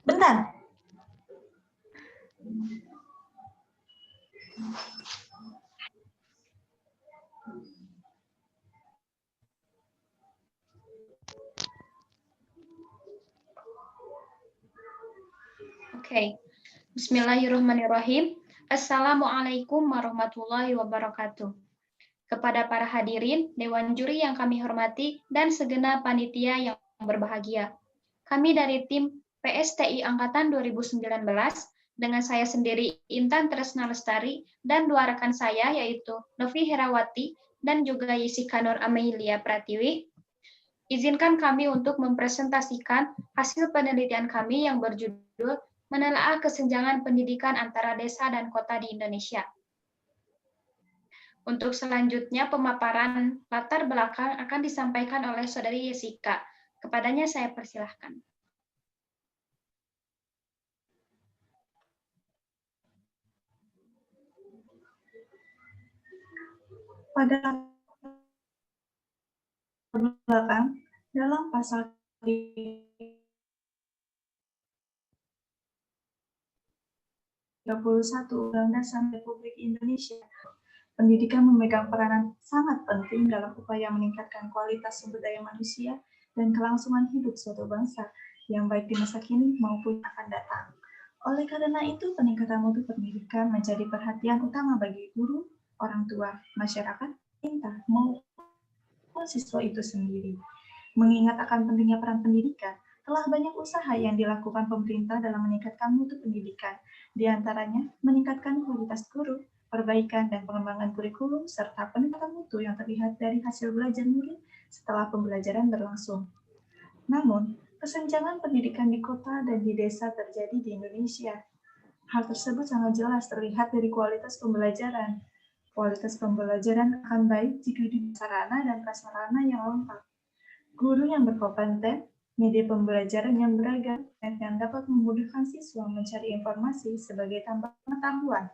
Bentar. Oke. Bismillahirrahmanirrahim. Assalamualaikum warahmatullahi wabarakatuh. Kepada para hadirin, Dewan Juri yang kami hormati, dan segenap panitia yang berbahagia. Kami dari tim PSTI Angkatan 2019, dengan saya sendiri Intan Tresna Lestari, dan dua rekan saya yaitu Novi Herawati dan juga Yesika Nur Amelia Pratiwi. Izinkan kami untuk mempresentasikan hasil penelitian kami yang berjudul Menelaah Kesenjangan Pendidikan Antara Desa dan Kota di Indonesia. Untuk selanjutnya, pemaparan latar belakang akan disampaikan oleh Saudari Yesika. Kepadanya saya persilahkan. Pada belakang, dalam pasal 31 Undang-Undang Dasar Republik Indonesia, pendidikan memegang peranan sangat penting dalam upaya meningkatkan kualitas sumber daya manusia dan kelangsungan hidup suatu bangsa yang baik di masa kini maupun akan datang. Oleh karena itu, peningkatan mutu pendidikan menjadi perhatian utama bagi guru, orang tua, masyarakat, pemerintah, maupun siswa itu sendiri. Mengingat akan pentingnya peran pendidikan, telah banyak usaha yang dilakukan pemerintah dalam meningkatkan mutu pendidikan, di antaranya meningkatkan kualitas guru, perbaikan dan pengembangan kurikulum, serta peningkatan mutu yang terlihat dari hasil belajar murid setelah pembelajaran berlangsung. Namun, kesenjangan pendidikan di kota dan di desa terjadi di Indonesia. Hal tersebut sangat jelas terlihat dari kualitas pembelajaran. Kualitas pembelajaran akan baik jika di sarana dan prasarana yang lengkap, guru yang berkompeten, media pembelajaran yang beragam, dan yang dapat memudahkan siswa mencari informasi sebagai tambahan pengetahuan.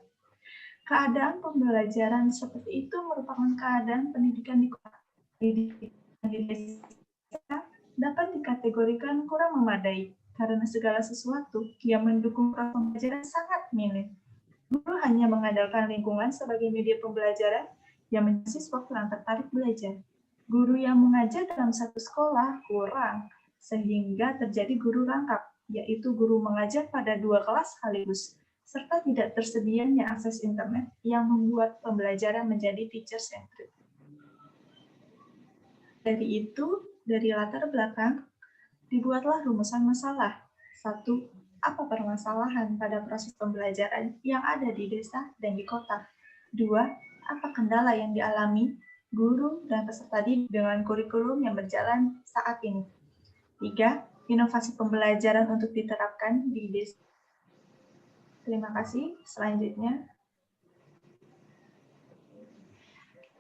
Keadaan pembelajaran seperti itu merupakan keadaan pendidikan di kota. Pendidikan di desa dapat dikategorikan kurang memadai, karena segala sesuatu yang mendukung proses pembelajaran sangat minim. Guru hanya mengandalkan lingkungan sebagai media pembelajaran yang membuat siswa kurang tertarik belajar. Guru yang mengajar dalam satu sekolah kurang, sehingga terjadi guru rangkap, yaitu guru mengajar pada 2 kelas sekaligus, serta tidak tersedianya akses internet yang membuat pembelajaran menjadi teacher-centric. Dari latar belakang, dibuatlah rumusan masalah. 1. Apa permasalahan pada proses pembelajaran yang ada di desa dan di kota? 2. Apa kendala yang dialami guru dan peserta didik dengan kurikulum yang berjalan saat ini? 3. Inovasi pembelajaran untuk diterapkan di desa. Terima kasih. Selanjutnya.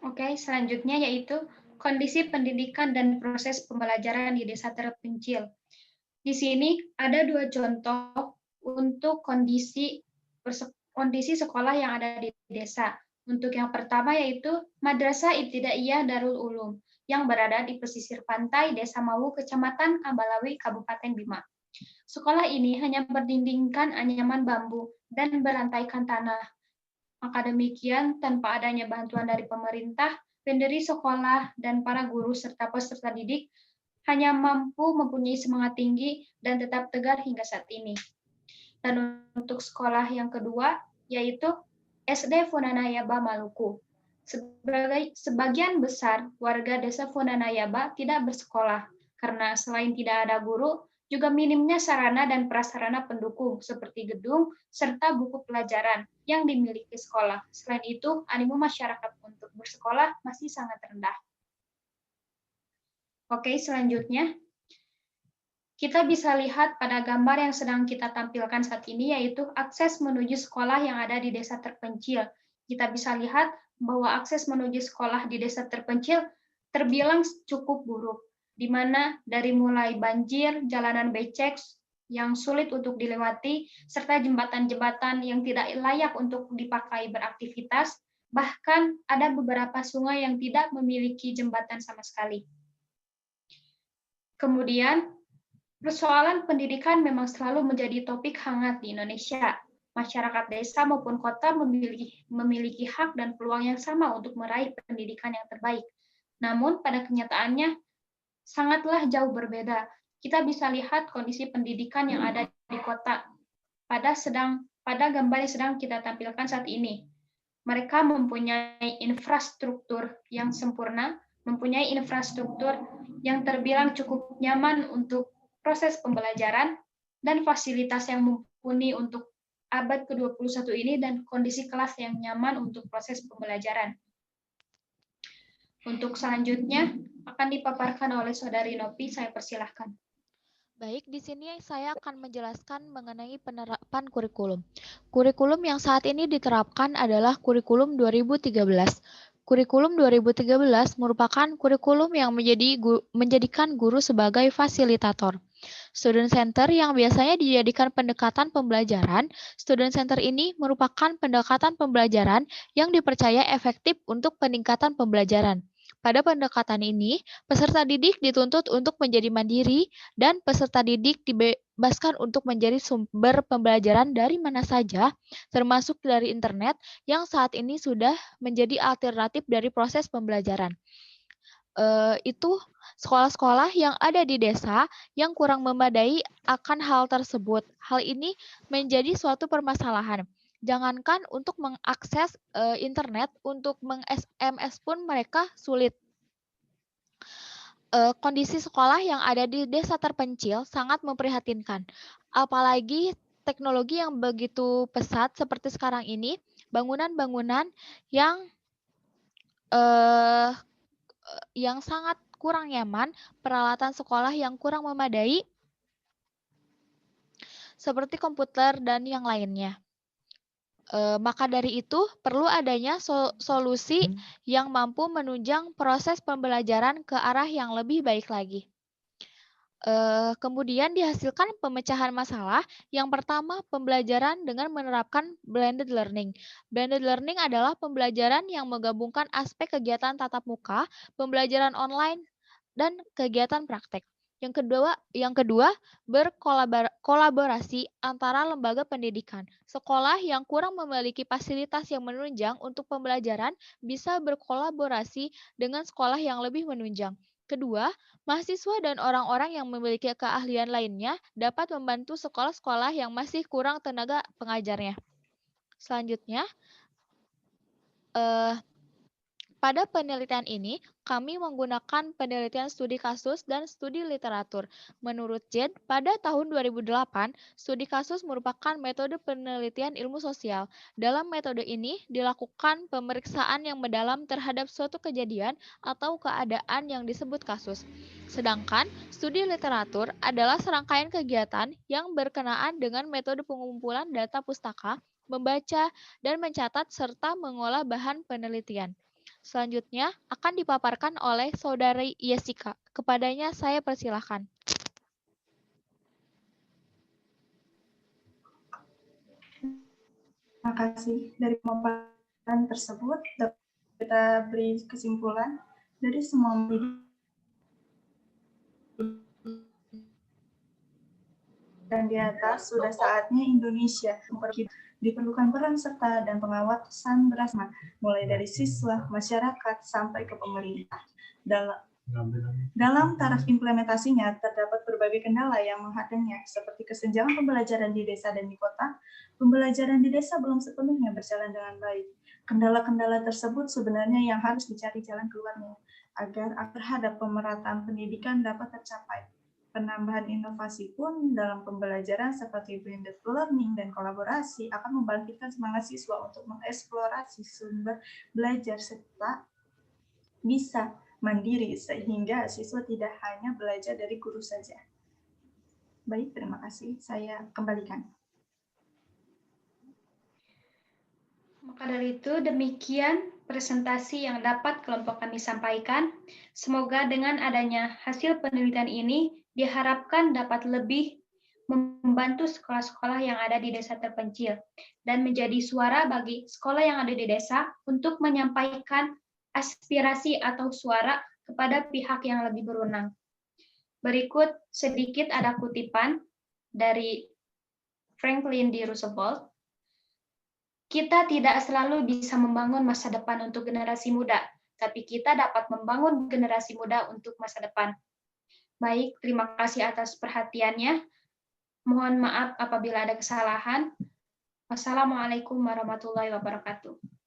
Oke, selanjutnya yaitu kondisi pendidikan dan proses pembelajaran di desa terpencil. Di sini ada 2 contoh untuk kondisi sekolah yang ada di desa. Untuk yang pertama yaitu Madrasah Ibtidaiyah Darul Ulum yang berada di pesisir pantai Desa Mawu, Kecamatan Ambalawi, Kabupaten Bima. Sekolah ini hanya berdindingkan anyaman bambu dan berlantaikan tanah. Maka demikian, tanpa adanya bantuan dari pemerintah, pendiri sekolah dan para guru serta peserta didik hanya mampu mempunyai semangat tinggi dan tetap tegar hingga saat ini. Dan untuk sekolah yang kedua, yaitu SD Funanayaba Maluku. Sebagian besar warga desa Funanayaba tidak bersekolah, karena selain tidak ada guru, juga minimnya sarana dan prasarana pendukung seperti gedung serta buku pelajaran yang dimiliki sekolah. Selain itu, animo masyarakat untuk bersekolah masih sangat rendah. Oke, selanjutnya kita bisa lihat pada gambar yang sedang kita tampilkan saat ini, yaitu akses menuju sekolah yang ada di desa terpencil. Kita bisa lihat bahwa akses menuju sekolah di desa terpencil terbilang cukup buruk, di mana dari mulai banjir, jalanan becek yang sulit untuk dilewati, serta jembatan-jembatan yang tidak layak untuk dipakai beraktivitas, bahkan ada beberapa sungai yang tidak memiliki jembatan sama sekali. Kemudian, Persoalan pendidikan memang selalu menjadi topik hangat di Indonesia. Masyarakat desa maupun kota memiliki hak dan peluang yang sama untuk meraih pendidikan yang terbaik. Namun pada kenyataannya sangatlah jauh berbeda. Kita bisa lihat kondisi pendidikan yang ada di kota pada gambar yang sedang kita tampilkan saat ini. Mereka mempunyai infrastruktur yang sempurna, mempunyai infrastruktur yang terbilang cukup nyaman untuk proses pembelajaran dan fasilitas yang mumpuni untuk abad ke-21 ini dan kondisi kelas yang nyaman untuk proses pembelajaran. Untuk selanjutnya akan dipaparkan oleh Saudari Nopi, saya persilahkan. Baik, di sini saya akan menjelaskan mengenai penerapan kurikulum. Kurikulum yang saat ini diterapkan adalah kurikulum 2013. Kurikulum 2013 merupakan kurikulum yang menjadikan guru sebagai fasilitator. Student Center yang biasanya dijadikan pendekatan pembelajaran, Student Center ini merupakan pendekatan pembelajaran yang dipercaya efektif untuk peningkatan pembelajaran. Pada pendekatan ini, peserta didik dituntut untuk menjadi mandiri dan peserta didik dibebaskan untuk menjadi sumber pembelajaran dari mana saja, termasuk dari internet yang saat ini sudah menjadi alternatif dari proses pembelajaran. Itu sekolah-sekolah yang ada di desa yang kurang memadai akan hal tersebut. Hal ini menjadi suatu permasalahan. Jangankan untuk mengakses internet, untuk meng-SMS pun mereka sulit. Kondisi sekolah yang ada di desa terpencil sangat memprihatinkan. Apalagi teknologi yang begitu pesat seperti sekarang ini, bangunan-bangunan yang sangat kurang nyaman, peralatan sekolah yang kurang memadai, seperti komputer dan yang lainnya. Maka dari itu, perlu adanya solusi yang mampu menunjang proses pembelajaran ke arah yang lebih baik lagi. Kemudian dihasilkan pemecahan masalah. Yang pertama, pembelajaran dengan menerapkan blended learning. Blended learning adalah pembelajaran yang menggabungkan aspek kegiatan tatap muka, pembelajaran online, dan kegiatan praktek. Yang kedua, berkolaborasi antara lembaga pendidikan. Sekolah yang kurang memiliki fasilitas yang menunjang untuk pembelajaran bisa berkolaborasi dengan sekolah yang lebih menunjang. Kedua, mahasiswa dan orang-orang yang memiliki keahlian lainnya dapat membantu sekolah-sekolah yang masih kurang tenaga pengajarnya. Selanjutnya, pada penelitian ini, kami menggunakan penelitian studi kasus dan studi literatur. Menurut Jed, pada tahun 2008, studi kasus merupakan metode penelitian ilmu sosial. Dalam metode ini, dilakukan pemeriksaan yang mendalam terhadap suatu kejadian atau keadaan yang disebut kasus. Sedangkan, studi literatur adalah serangkaian kegiatan yang berkenaan dengan metode pengumpulan data pustaka, membaca, dan mencatat serta mengolah bahan penelitian. Selanjutnya akan dipaparkan oleh Saudari Jessica. Kepadanya saya persilahkan. Terima kasih. Dari pemaparan tersebut, dapat kita beri kesimpulan dari semua dan di atas sudah saatnya Indonesia diperlukan peran serta dan pengawasan bersama, mulai dari siswa, masyarakat, sampai ke pemerintah. Dalam taraf implementasinya, terdapat berbagai kendala yang menghadangnya, seperti kesenjangan pembelajaran di desa dan di kota. Pembelajaran di desa belum sepenuhnya berjalan dengan baik. Kendala-kendala tersebut sebenarnya yang harus dicari jalan keluarnya, agar terhadap pemerataan pendidikan dapat tercapai. Penambahan inovasi pun dalam pembelajaran seperti blended learning dan kolaborasi akan membangkitkan semangat siswa untuk mengeksplorasi sumber belajar serta bisa mandiri sehingga siswa tidak hanya belajar dari guru saja. Baik, terima kasih. Saya kembalikan. Maka dari itu, demikian presentasi yang dapat kelompok kami sampaikan. Semoga dengan adanya hasil penelitian ini diharapkan dapat lebih membantu sekolah-sekolah yang ada di desa terpencil dan menjadi suara bagi sekolah yang ada di desa untuk menyampaikan aspirasi atau suara kepada pihak yang lebih berwenang. Berikut sedikit ada kutipan dari Franklin D. Roosevelt. Kita tidak selalu bisa membangun masa depan untuk generasi muda, tapi kita dapat membangun generasi muda untuk masa depan. Baik, terima kasih atas perhatiannya. Mohon maaf apabila ada kesalahan. Wassalamualaikum warahmatullahi wabarakatuh.